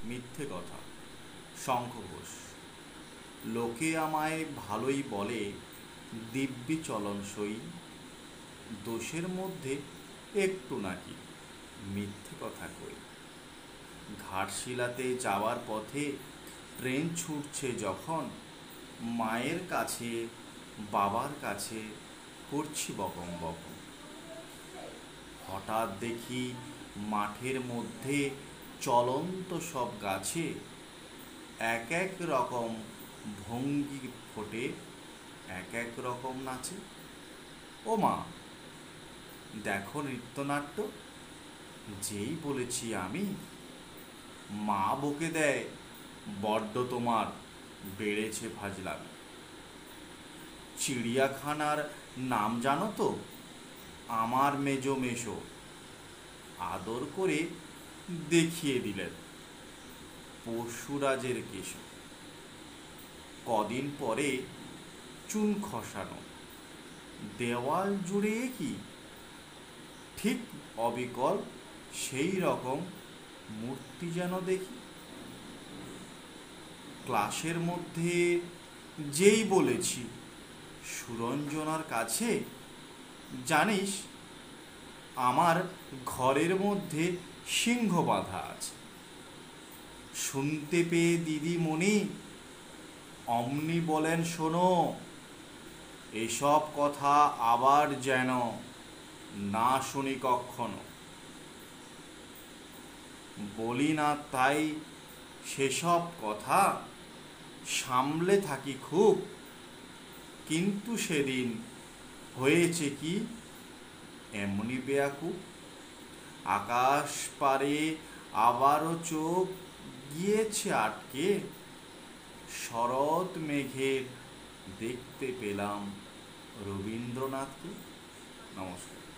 মিথ্যে কথা। শঙ্খ ঘোষ। লোকে আমায় ভালোই বলে, দিব্যি চলনসই। দোষের মধ্যে একটু নাকি মিথ্যে কথা কই। ঘাটশিলাতে যাওয়ার পথে ট্রেন ছুটছে যখন, মায়ের কাছে বাবার কাছে করছি বকম বকম। হঠাৎ দেখি মাঠের মধ্যে চলন্ত সব গাছে এক এক রকম ভঙ্গি ফোটে, এক এক রকম নাচে। ও মা, দেখো নৃত্যনাট্য। যেই বলেছি আমি, মা বকে দেয়, বড্ড তোমার বেড়েছে ফাজলামি। চিড়িয়াখানার নাম জানো তো? আমার মেজো মেশো আদর করে দেখিয়ে দিলেন পশুরাজের কেশো। কদিন পরে চুন খসানো দেওয়াল জুড়ে কি ঠিক অবিকল সেই রকম মূর্তি যেন দেখি। ক্লাসের মধ্যে যেই বলেছি সুরঞ্জনার কাছে, জানিস আমার ঘরের মধ্যে সিংহ বাঁধা আছে। শুনতে পেয়ে দিদিমণি অমনি বলেন, শোনো, এসব কথা আবার যেন না শুনি কখনো। বলি না তাই সেসব কথা সামলে থাকি খুব, কিন্তু সেদিন হয়েছে কি এমনি বেয়াকুব। আকাশ পারে আবারও চোখ গিয়েছে আটকে, শরৎ মেঘের দেখতে পেলাম রবীন্দ্রনাথকে। নমস্কার।